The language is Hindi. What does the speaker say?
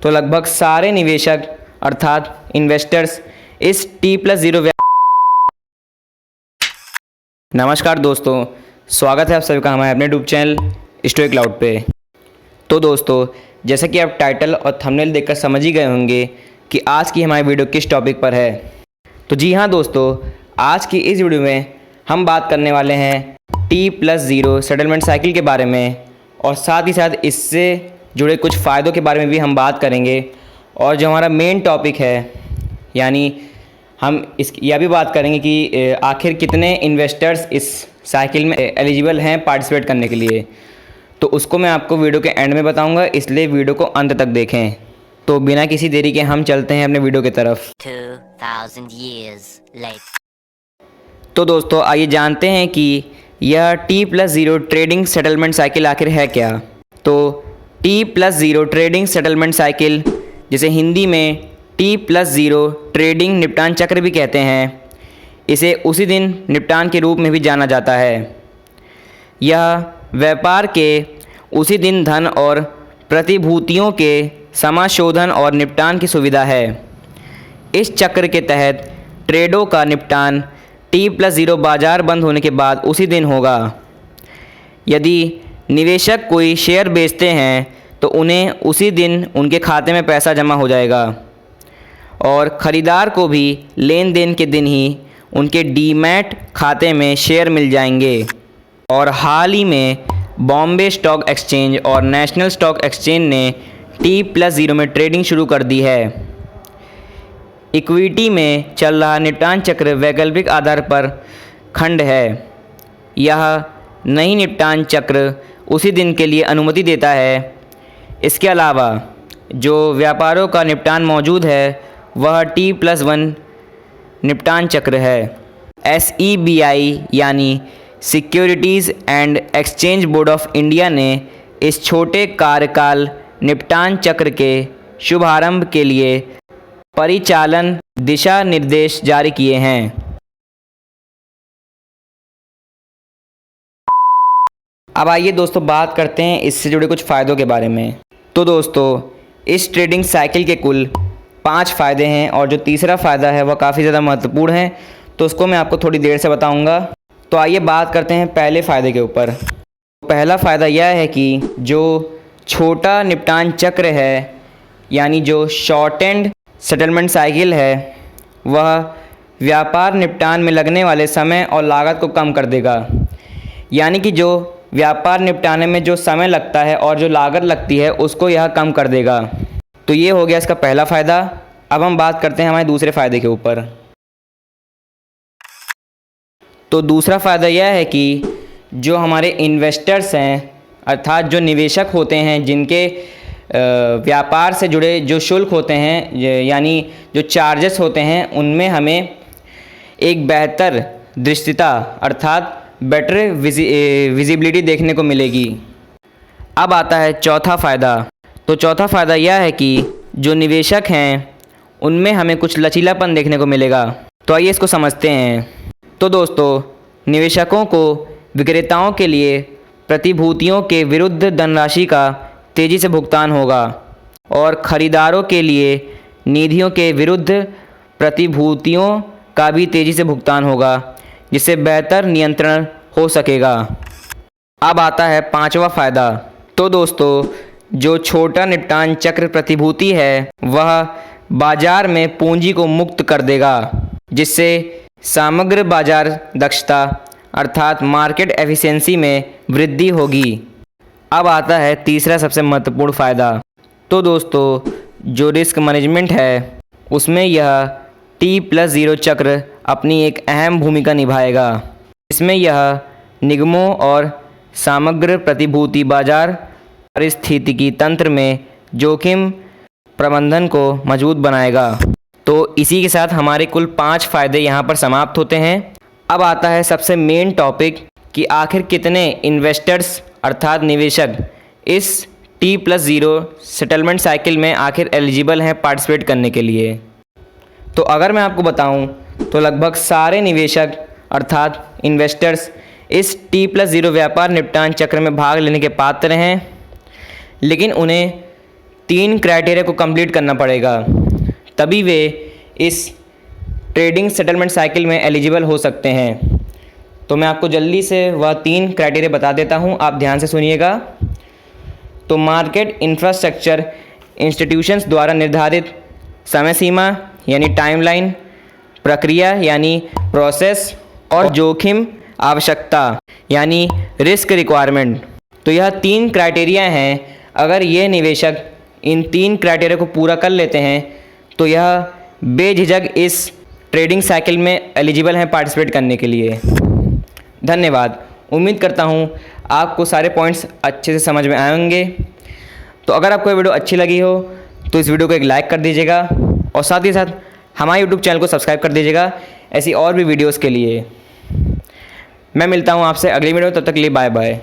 तो लगभग सारे निवेशक अर्थात इन्वेस्टर्स इस T+0। नमस्कार दोस्तों, स्वागत है आप सभी का हमारे अपने यूट्यूब चैनल स्टोरी क्लाउड पे। तो दोस्तों, जैसा कि आप टाइटल और थंबनेल देखकर समझ ही गए होंगे कि आज की हमारी वीडियो किस टॉपिक पर है। तो जी हाँ दोस्तों, आज की इस वीडियो में हम बात करने वाले हैं T+0 सेटलमेंट साइकिल के बारे में, और साथ ही साथ इससे जुड़े कुछ फ़ायदों के बारे में भी हम बात करेंगे। और जो हमारा मेन टॉपिक है, यानी हम यह भी बात करेंगे कि आखिर कितने इन्वेस्टर्स इस साइकिल में एलिजिबल हैं पार्टिसिपेट करने के लिए। तो उसको मैं आपको वीडियो के एंड में बताऊंगा, इसलिए वीडियो को अंत तक देखें। तो बिना किसी देरी के हम चलते हैं अपने वीडियो की तरफ। 2000 years later. तो दोस्तों, आइए जानते हैं कि यह T+0 ट्रेडिंग सेटलमेंट साइकिल आखिर है क्या। तो T+0 ट्रेडिंग सेटलमेंट साइकिल, जिसे हिंदी में T+0 ट्रेडिंग निपटान चक्र भी कहते हैं, इसे उसी दिन निपटान के रूप में भी जाना जाता है। यह व्यापार के उसी दिन धन और प्रतिभूतियों के समाशोधन और निपटान की सुविधा है। इस चक्र के तहत ट्रेडों का निपटान T+0 बाजार बंद होने के बाद उसी दिन होगा। यदि निवेशक कोई शेयर बेचते हैं तो उन्हें उसी दिन उनके खाते में पैसा जमा हो जाएगा, और ख़रीदार को भी लेन देन के दिन ही उनके डीमैट खाते में शेयर मिल जाएंगे। और हाल ही में बॉम्बे स्टॉक एक्सचेंज और नेशनल स्टॉक एक्सचेंज ने T+0 में ट्रेडिंग शुरू कर दी है। इक्विटी में चल रहा निपटान चक्र वैकल्पिक आधार पर खंड है। यह नई निपटान चक्र उसी दिन के लिए अनुमति देता है। इसके अलावा जो व्यापारों का निपटान मौजूद है वह T+1 निपटान चक्र है। SEBI यानी securities and exchange board of India ने इस छोटे कार्यकाल निपटान चक्र के शुभारंभ के लिए परिचालन दिशा निर्देश जारी किए हैं। अब आइए दोस्तों, बात करते हैं इससे जुड़े कुछ फ़ायदों के बारे में। तो दोस्तों, इस ट्रेडिंग साइकिल के कुल 5 फ़ायदे हैं, और जो तीसरा फ़ायदा है वह काफ़ी ज़्यादा महत्वपूर्ण है, तो उसको मैं आपको थोड़ी देर से बताऊंगा। तो आइए बात करते हैं पहले फ़ायदे के ऊपर। पहला फ़ायदा यह है कि जो छोटा निपटान चक्र है, यानी जो शॉर्ट एंड सेटलमेंट साइकिल है, वह व्यापार निपटान में लगने वाले समय और लागत को कम कर देगा। यानी कि जो व्यापार निपटाने में जो समय लगता है और जो लागत लगती है उसको यह कम कर देगा। तो ये हो गया इसका पहला फ़ायदा। अब हम बात करते हैं हमारे दूसरे फ़ायदे के ऊपर। तो दूसरा फ़ायदा यह है कि जो हमारे इन्वेस्टर्स हैं, अर्थात जो निवेशक होते हैं, जिनके व्यापार से जुड़े जो शुल्क होते हैं, यानी जो चार्जेस होते हैं, उनमें हमें एक बेहतर दृश्यता अर्थात बेटर विजिबिलिटी देखने को मिलेगी। अब आता है चौथा फ़ायदा। तो चौथा फ़ायदा यह है कि जो निवेशक हैं उनमें हमें कुछ लचीलापन देखने को मिलेगा। तो आइए इसको समझते हैं। तो दोस्तों, निवेशकों को विक्रेताओं के लिए प्रतिभूतियों के विरुद्ध धनराशि का तेज़ी से भुगतान होगा, और ख़रीदारों के लिए निधियों के विरुद्ध प्रतिभूतियों का भी तेज़ी से भुगतान होगा, जिससे बेहतर नियंत्रण हो सकेगा। अब आता है पांचवा फ़ायदा। तो दोस्तों, जो छोटा निपटान चक्र प्रतिभूति है वह बाजार में पूंजी को मुक्त कर देगा, जिससे समग्र बाजार दक्षता अर्थात मार्केट एफिशिएंसी में वृद्धि होगी। अब आता है तीसरा सबसे महत्वपूर्ण फ़ायदा। तो दोस्तों, जो रिस्क मैनेजमेंट है उसमें यह T+0 चक्र अपनी एक अहम भूमिका निभाएगा। इसमें यह निगमों और समग्र प्रतिभूति बाजार पारिस्थितिकी तंत्र में जोखिम प्रबंधन को मजबूत बनाएगा। तो इसी के साथ हमारे कुल 5 फ़ायदे यहाँ पर समाप्त होते हैं। अब आता है सबसे मेन टॉपिक कि आखिर कितने इन्वेस्टर्स अर्थात निवेशक इस T+0 सेटलमेंट साइकिल में आखिर एलिजिबल हैं पार्टिसिपेट करने के लिए। तो अगर मैं आपको बताऊं तो लगभग सारे निवेशक अर्थात इन्वेस्टर्स इस T+0 व्यापार निपटान चक्र में भाग लेने के पात्र हैं, लेकिन उन्हें 3 क्राइटेरिया को कंप्लीट करना पड़ेगा, तभी वे इस ट्रेडिंग सेटलमेंट साइकिल में एलिजिबल हो सकते हैं। तो मैं आपको जल्दी से वह 3 क्राइटेरिया बता देता हूँ, आप ध्यान से सुनिएगा। तो मार्केट इंफ्रास्ट्रक्चर इंस्टीट्यूशंस द्वारा निर्धारित समय सीमा यानी टाइमलाइन, प्रक्रिया यानी प्रोसेस, और जोखिम आवश्यकता यानी रिस्क रिक्वायरमेंट। तो यह 3 क्राइटेरिया हैं। अगर ये निवेशक इन 3 क्राइटेरिया को पूरा कर लेते हैं तो यह बेझिझक इस ट्रेडिंग साइकिल में एलिजिबल हैं पार्टिसिपेट करने के लिए। धन्यवाद। उम्मीद करता हूँ आपको सारे पॉइंट्स अच्छे से समझ में आएंगे। तो अगर आपको ये वीडियो अच्छी लगी हो तो इस वीडियो को एक लाइक कर दीजिएगा और साथ ही साथ हमारे यूट्यूब चैनल को सब्सक्राइब कर दीजिएगा ऐसी और भी वीडियोस के लिए। मैं मिलता हूँ आपसे अगली वीडियो में, तब तक के लिए बाय बाय।